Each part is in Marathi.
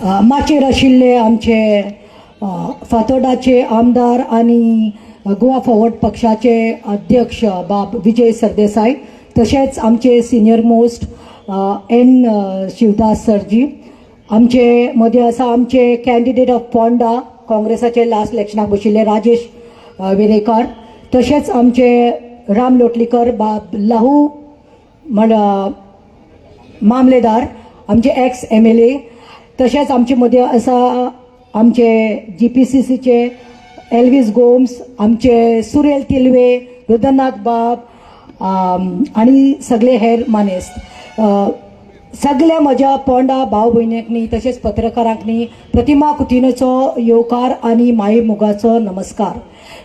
माचेर आशिल्ले आमचे फातोर्डाचे आमदार आणि गोवा फॉरवर्ड पक्षाचे अध्यक्ष बाब विजय सरदेसाई, तसेच आमचे सिनियर मोस्ट एन शिवदास सरजी, आमचे मदीं आसा आमचे कॅन्डिडेट ऑफ पोंडा काँग्रेसाचे लास्ट इलेक्शनाक बशिल्ले राजेश वेरेकार, तसेच आमचे राम लोटलीकर बाब लाहू मामलेदार, आमचे एक्स MLA, तसेच आमचे मदीं आसा आमचे GPCCचे एल्विस गोम्स, आमचे सुरेल तिलवे, रुद्रनाथ बाब आणि सगळे हेर मानेस्त, सगळ्या म्हज्या पोंडा भाव भयणींनी तशेंच पत्रकारांनी प्रतिमा कुतिनेचो येवकार आणि माये मोगाचो नमस्कार.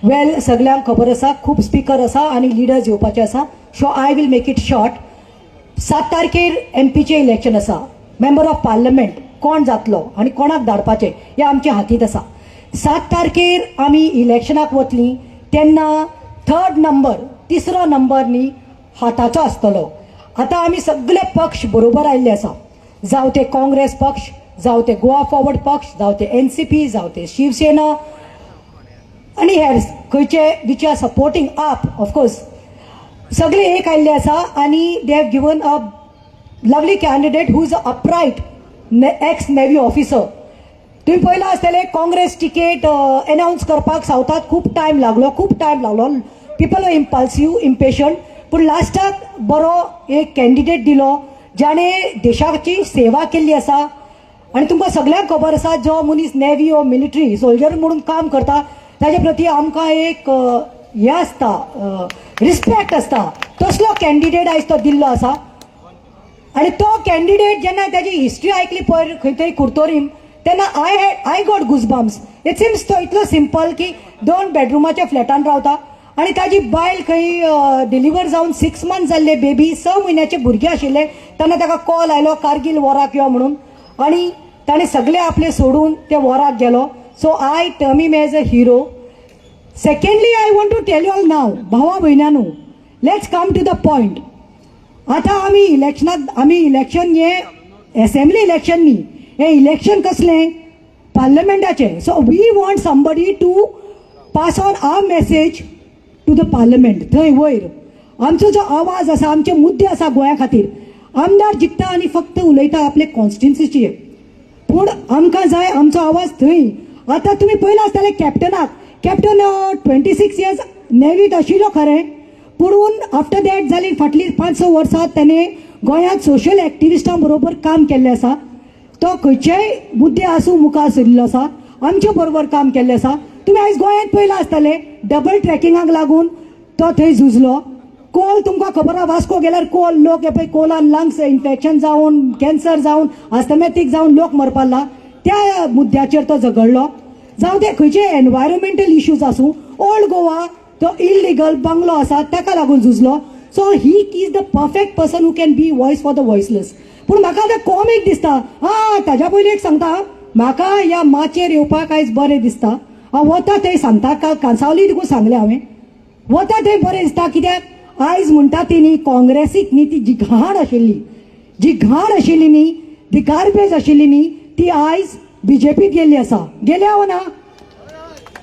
वेल, सगळ्यांक खबर आसा खूब स्पीकर आसा आणि लिडर्स येवपाचे आसा, so I will make it short. 7 तारखेर MPचे इलेक्शन आसा. मेंबर ऑफ पार्लमेंट कोण जातलो आणि कोणाक धाडपाचे हे आमच्या हातींत आसा. 7 तारखेर आमी इलेक्शनाक वतलीं तेन्ना 3rd नंबर, 3रो नंबर न्ही हाताचो आसतलो. आता आमी सगळे पक्ष बरोबर आयिल्ले आसा, जावं ते काँग्रेस पक्ष, जावं ते गोवा फॉरवर्ड पक्ष, जावं ते NCP, जावं ते शिवसेना आणि हेर खंयचे which are supporting AAP. Of course सगळे एक आयिल्ले आसा आणि they have given a lovely candidate who is a upright ex navy officer. तुम्ही पळयलां आसतलें काँग्रेस तिकेट अनाउन्स करपाक सावथाक खूब टायम लागलो. पीपल आर इम्पल्सिव्ह, इम्पेशंट, पूण लास्टाक बरो एक कॅन्डिडेट दिलो ज्याने देशाची सेवा केल्ली आसा. आणि तुमकां सगळ्यांक खबर आसा जो मनीस नेव्ही ओ मिलिटरी सोल्जर म्हणून काम करता ताजे प्रती आमकां एक हे आसता, रिस्पेक्ट आसता. तसलो कॅन्डिडेट आयज तो दिल्लो आसा. आणि तो कॅन्डिडेट जेन्ना ताजी हिस्ट्री आयकली पळय खंय तरी कुर्तोरीम, तेन्ना I got goosebumps. It seems तो इतलो सिंपल की 2 बेडरुमाच्या फ्लॅटान रावता आणि ताजी बायल खंय डिलिव्हर जावन 6 मंथ जाल्ले बेबी, 6 म्हयन्याचे भुरगे आशिल्ले तेन्ना ताका कॉल आयलो कारगिल वॉराक यो म्हणून, आणि ताणें सगळे आपले सोडून ते वॉराक गेलो. So I term him as a hero. Secondly I want to tell you all now, भावा भयणांनो, let's come to the point. आता आमी इलेक्शन हे असेंब्ली इलेक्शन न्ही, हे इलेक्शन कसलें पार्लमेंटाचे. So we want somebody to pass on our message to the parliament. थंय वयर आमचो जो आवाज आसा, आमचे मुद्दे आसा गोंया खातीर. आमदार जिखता आनी फक्त उलयता आपले कॉन्स्टिट्युन्सीचे, पूण आमकां जाय आमचो आवाज थंय. आतां तुमी पळयलां आसतलें कॅप्टन 26 इयर्स नेव्हीत आशिल्लो खरें, पूण आफ्टर दॅट जाली फाटली 5-6 वर्सां ताणें गोंयांत सोशल एक्टिविस्टां बरोबर काम केल्लें आसा. तो खंयचेय मुद्दे आसूं मुखार सरिल्लो आसा, आमचे बरोबर काम केल्लें आसा. तुमी आयज गोंयांत पळयलां आसतलें डबल ट्रॅकिंगाक लागून तो थंय झुजलो. कोल तुमकां खबर आहा, वास्को गेल्यार कोल लोक हे पळय कोलान लंग्स इन्फेक्शन जावन, कॅन्सर जावन, अस्थमॅटीक जावन लोक मरपाला. त्या मुद्द्याचेर तो झगडलो. जावं ते खंयचे एनवायरमेंटल इश्यूज आसूं, ओल्ड गोवा तो इलिगल बंगलो आसा ताका लागून झुजलो. So he is the perfect person who can be voice for the voiceless. पूण म्हाका आतां कॉमीक दिसता. ताज्या पयलीं एक सांगता, म्हाका ह्या माचेर येवपाक आयज बरें दिसता. हांव वता थंय सांगता, कांसावली देखून सांगलें हांवें, वता थंय बरें दिसता. कित्याक आयज म्हणटा ती न्ही काँग्रेसीक न्ही ती जी घाण आशिल्ली न्ही, ती गार्बेज आशिल्ली न्ही, ती आयज BJPत गेल्ली आसा. गेल्या वा ना?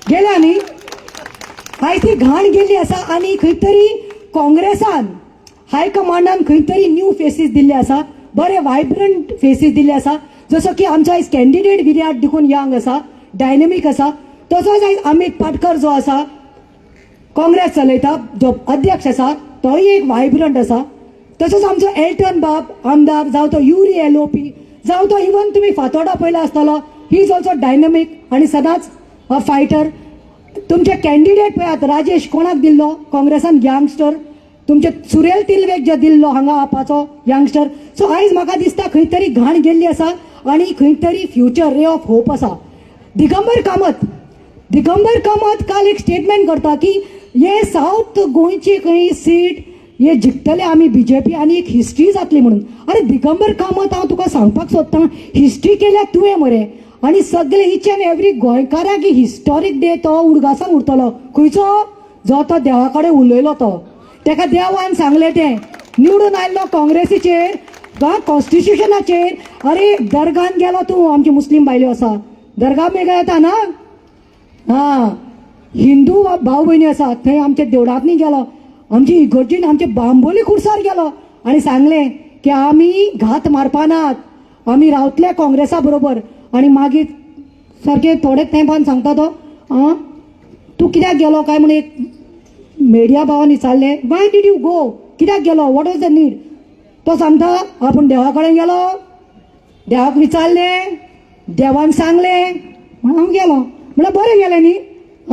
गेल्या न्ही. आयज ती घाण गेल्ली आसा आणि खंय तरी काँग्रेसान हायकमांडान खंय तरी न्यू फेसीस दिल्ले आसा, बरे वायब्रंट फेसीस दिल्ले आसा. जसो की आमचो आयज कॅन्डिडेट विराट देखून यंग आसा, डायनेमीक आसा. तसोच आयज अमित पाटकर जो आसा, काँग्रेस चलयता, जो अध्यक्ष आसा, तोय एक वायब्रंट आसा. तसोच आमचो एल्टन बाब आमदार, जावं तो युरी LOP, जावं तो इवन तुमी फातोर्डा पयला आसतलो, ही इज ऑल्सो डायनेमीक आणि सदांच अ फायटर. तुमचे कॅन्डिडेट पळयात, राजेश कोणाक दिल्लो काँग्रेसान, यंगस्टर. तुमचे सुरेल तिलवेक जे दिल्लो हांगा आपाचो यंगस्टर. सो आयज म्हाका दिसता खंय तरी घाण गेल्ली आसा आणि खंय तरी फ्युचर रे ऑफ होप आसा. दिगंबर कामत काल एक स्टेटमेंट करता की हे साऊथ गोंयचे खंय सीट हे जिखतले आमी BJP आणि एक हिस्ट्री जातली म्हणून. अरे दिगंबर कामत, हांव तुका सांगपाक सोदतां, हिस्ट्री केल्या तुवें मरे, आणि सगळे इच अँड एवरी गोंयकाराक हिस्टॉरीक डे तो उडगासान उरतलो. खंयचो? जो तो देवा कडेन उलयलो तो, ताका देवान सांगलें तें निवडून आयल्लो काँग्रेसीचेर कॉन्स्टिट्युशनाचेर अरे दर्गान गेलो तूं आमची मुस्लीम बायल्यो आसा दर्गा मेगा येता ना हां हिंदू भाव भयणी आसा थंय आमच्या देवळांनी गेलो आमची इगर्जीन आमचे बांबोली खुर्सार गेलो आनी सांगलें की आमी घात मारपानात आमी रावतले काँग्रेसा बरोबर आनी मागीर सारके थोडे तेंपान सांगता तो आं तूं कित्याक गेलो काय म्हणून एक मिडिया भावान विचारलें वाय डीड यू गो कित्याक गेलो वॉट वॉज द नीड तो सांगता आपूण देवा कडेन गेलो देवाक विचारलें देवान सांगलें म्हणून हांव गेलो म्हळ्यार बरें गेलें न्ही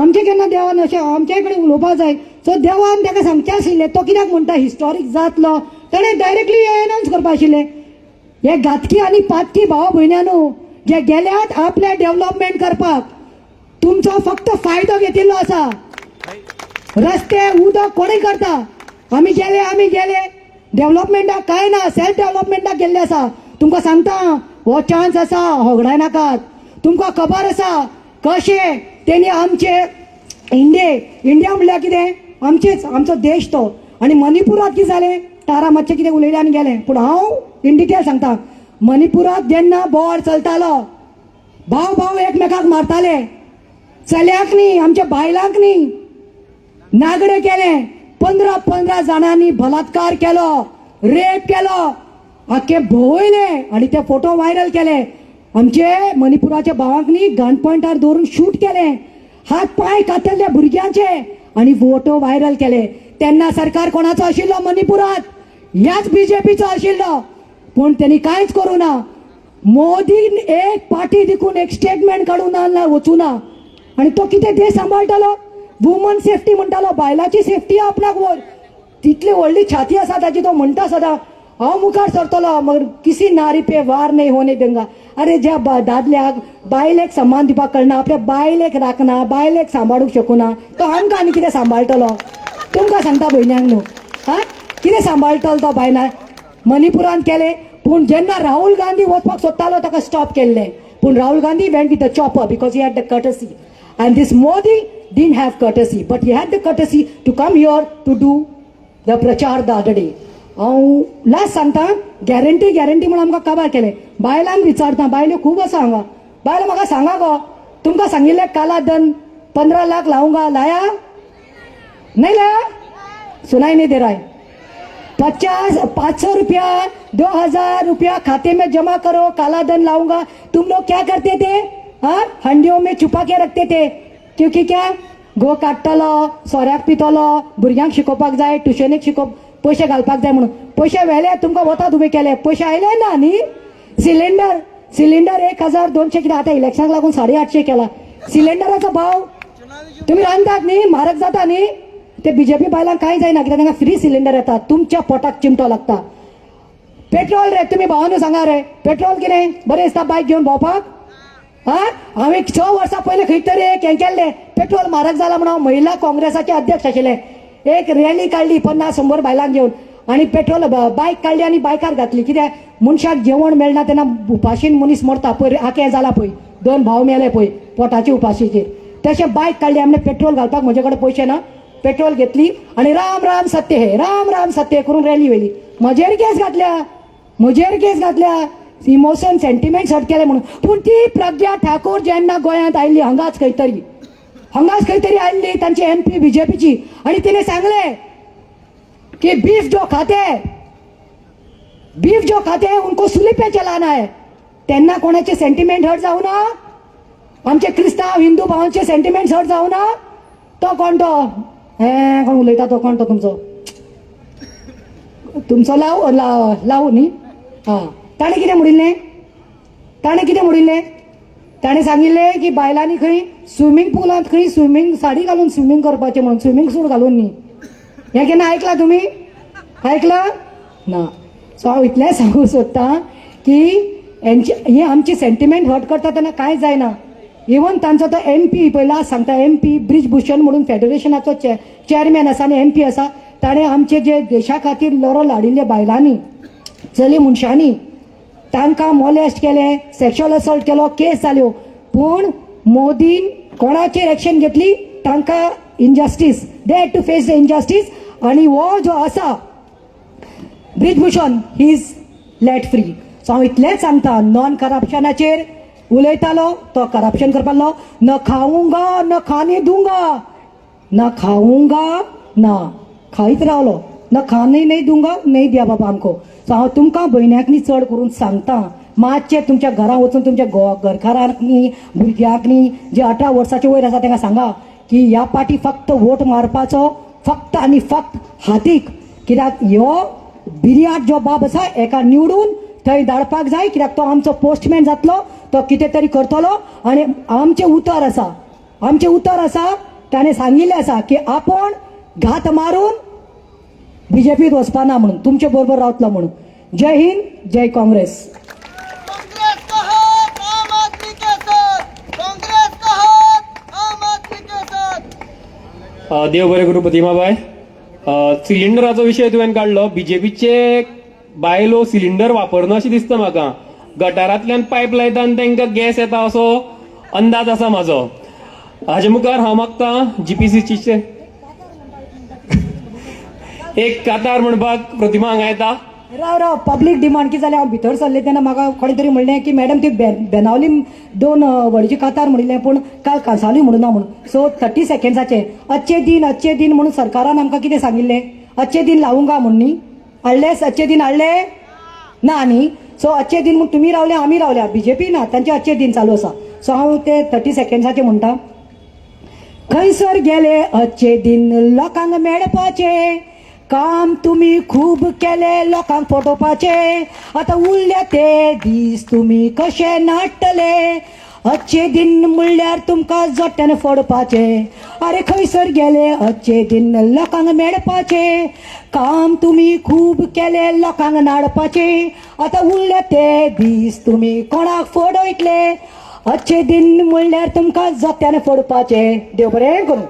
आमचें केन्ना देवान अशें आमचे कडेन उलोवपाक जाय सो देवान ताका सांगचें आशिल्लें तो कित्याक म्हणटा हिस्टॉरीक जातलो ताणें डायरेक्टली एनावन्स करपा आशिल्लें हे घातकी आनी पातकी भाव भयण्यांनो जे गेल्यात आपले डेव्हलपमेंट करपाक तुमचो फक्त फायदो घेतिल्लो आसा रस्ते उदक कोणूय करता आमी गेले डेव्हलपमेंटाक काय ना सेल्फ डेव्हलपमेंटाक गेल्ले आसा तुमकां सांगता हो चान्स आसा होगडाय नाकात तुमकां खबर आसा कशें तेणी आमचे इंडिया म्हणल्यार कितें आमचो देश तो आनी मणिपुरांत कितें जालें तारा मातशें कितें उलयलें आनी गेलें पूण हांव इन डिटेल सांगता मणिपुरांत जेन्ना बोवाड चलतालो भाव एकमेकाक मारताले चल्याक न्ही आमच्या बायलांक न्ही नागडे केले 15 जाणांनी बलात्कार केलो रेप केलो आख्खे भोवयले आनी ते फोटो व्हायरल केले आमचे मणिपुराच्या भावांक न्ही गन पॉयंटार दवरून शूट केले हात पाय कातरले भुरग्यांचे आनी फोटो व्हायरल केले तेन्ना सरकार कोणाचो आशिल्लो मणिपुरांत ह्याच बीजेपीचो आशिल्लो पूण त्यांनी कांयच करूं ना मोदीन एक पाटी देखून एक स्टेटमेंट काडून ना वचूना आनी तो कितें देश सांबाळटलो वुमन सेफ्टी म्हणटालो बायलाची सेफ्टी आपणाक तितली व्हडली छाती आसा ताची तो म्हणटा सदां हांव मुखार सरतलो मगर किसी नारी पे वार नहीं होने देंगा अरे ज्या दादल्याक बायलेक सन्मान दिवपाक कळना आपल्या बायलेक राखना बायलेक सांबाळूंक शकूना तो आमकां आनी कितें सांबाळटलो तुमकां सांगता भयण्यांक न्हू हा कितें सांबाळटलो तो बायला मणिपुरांत केले पूण जेन्ना राहुल गांधी वचपाक सोदतालो ताका स्टॉप केल्लें पूण Rahul Gandhi went with the chopper because he had the courtesy and this Modi didn't have courtesy but he had the courtesy to come here to do the prachar the other day हांव लास्ट सांगता गॅरंटी म्हणून आमकां काबार केले बायलांक विचारता बायल्यो खूब आसा हांगा बायलो म्हाका सांगा गो तुमकां सांगिल्लें काला धन 15 लाख लाऊंगा लाया नहीं लाया सुनाई नहीं दे रहा है 500 रुपया 2000 रुपया खाते में जमा करो काला धन लाऊंगा तुम लोग क्या करते थे हाँ हंडियों में छुपा के रखते थे क्योंकि क्या गो काडटलो सोऱ्याक पितलो भुरग्यांक शिकोवपाक जाय ट्युशनीक पयशे घालपाक जाय म्हणून पयशे व्हेले तुमकां वतात उबे केले पयशे आयले ना न्ही सिलिंडर 1200 कितें आतां इलेक्शनाक लागून 850 केला सिलिंडराचो भाव तुम्ही रांदतात न्ही म्हारग जाता न्ही ते बीजेपी बायलांक कांय जायना कित्याक तांकां फ्री सिलिंडर येता तुमच्या पोटाक चिमटो लागता पेट्रोल रे तुमी भावांनो सांगा रे पेट्रोल कितें बरें दिसता बायक घेवन भोंवपाक हाँ हांवें 6 वर्सां पयलीं खंय तरी एक हें केल्लें पेट्रोल म्हारग जाला म्हणून महिला काँग्रेसाचे अध्यक्ष आशिल्ले एक रॅली काडली 50-100 बायलांक घेवन आनी पेट्रोल बायक काडली आनी बायकार घातली कित्याक मनशाक जेवण मेळना तेन्ना उपाशीन मनीस मरता पयर आखें जाला पळय 2 भाव मेले पळय पोटाचे उपाशीचेर तशें बायक काडली आमने पेट्रोल घालपाक म्हजे कडेन पयशे ना पेट्रोल घेतली आनी राम राम सत्य करून रॅली वयली म्हजेर केस घातल्या इमोशन सेंटिमेंट्स हट केले म्हणून पूण ती प्रज्ञा ठाकूर जेन्ना गोंयांत आयिल्ली हांगाच खंय तरी आयिल्ली तांची MP बीजेपीची आनी तिने सांगले की बीफ जो खाते उनको सूली पे चलाना है तेन्ना कोणाचे सेंटिमेंट हट जाऊ ना आमचे क्रिस्तांव हिंदू भावांचे सेंटिमेंट्स हट जाऊ ना तो कोण कोण उलयता तो कोण तो तुमचो लाव न्ही हां ताणें कितें म्हणिल्लें ताणें सांगिल्लें की बायलांनी खंय स्विमींग पुलांत खंय साडी घालून स्विमींग करपाचें म्हणून स्विमींग सूट घालून न्ही हें केन्ना आयकलां तुमी ना सो हांव इतलें सांगूं सोदतां की हे आमची सेंटिमेंट हट करता तेन्ना कांय जायना इवन तांचो तो MP पयला सांगता MP ब्रिज भूषण म्हणून फेडरेशनाचो चेअरमॅन आसा आनी MP आसा ताणें आमचे जे देशा खातीर लढो लाडिल्ले बायलांनी चली मनशांनी तांकां मॉलेस्ट केलें सेक्शुअल असॉल्ट केलो केस जाल्यो पूण मोदीन कोणाचेर एक्शन घेतली तांकां injustice they had to face the injustice आनी हो जो आसा Brij Bhushan he is let free. So हांव इतलेंच सांगता, नॉन करप्शनाचेर उलयतालो तो करप्शन करपालो. न खाऊंगा न खाने दूंगा, न खाऊंगा ना खाईत रावलो, न खाने नाही दूंगा नाही द्या बाबा आमको. सो हांव तुमकां भयण्याकनी चड करून सांगता, मातशें तुमच्या घरा वचून तुमच्या घरकारांक न्ही, भुरग्यांक न्ही, जे 18 वर्साचे वयर आसा तांकां सांगा की ह्या पाटी फक्त वोट मारपाचो, फक्त आनी फक्त हातीक. कित्याक ह्यो बिर्याट जो बाब आसा एका निवडून थंय धाडपाक जाय, कित्याक तो आमचो पोस्टमॅन जातलो, तो कितें तरी करतलो. आनी आमचें उतर आसा ताणें सांगिल्लें आसा की आपूण घात मारून बीजेपीत वचपाना म्हणून, तुमचे बरोबर रावतलो म्हणून. जय हिंद, जय काँग्रेस. कांग्रेस का हाथ आम आदमी के साथ, कांग्रेस का हाथ आम आदमी के साथ. देव बरें करूं प्रतिमाबाई. सिलिंडराचो विशय तुवें काडलो. बीजेपीचे बायलो सिलिंडर वापरना अशें दिसता म्हाका. गटारांतल्यान पायप लायता आनी तांकां गॅस येता असो अंदाज आसा म्हाजो. हाजे मुखार हांव मागतां जीपीसीसीचे एक कातार म्हणपाक प्रतिमा हांगा येता. राव पब्लीक डिमांड कितें जालें, हांव भितर सरलें तेन्ना म्हाका कोणे तरी म्हणलें की मॅडम ती बेनावली 2 व्हडची कातार म्हणिल्लें, पूण काल कांसावली म्हणून ना म्हणून. सो 30 सेकंड्साचे अच्छे दिन म्हणून सरकारान आमकां कितें सांगिल्लें, अच्छे दिन लावूंगा म्हणून न्ही. हाडले अच्छे दिन हाडले ना न्ही. सो अच्छे दिन म्हणून तुमी रावले आमी रावल्या, बीजेपी ना, तांचे अच्छे दिन चालू आसा. सो हांव ते 30 सेकंड्साचे म्हणटा. खंयसर गेले अच्छे दिन लोकांक मेळपाचे, काम तुम्ही खूब केले लोकांक फटोवपाचे, आतां उरले ते दीस तुम्ही कशे नाटले. अच्छे दिन म्हणल्यार तुमकां जोट्यान फोडपाचे. अरे खंयसर गेले अच्छे दिन लोकांक मेळपाचे, काम तुम्ही खूब केले लोकांक नाडपाचे, आतां उरले ते दीस तुम्ही कोणाक फोडयतले. अच्छे दिन म्हणल्यार तुमकां जोत्यान फोडपाचे. देव बरें करूं.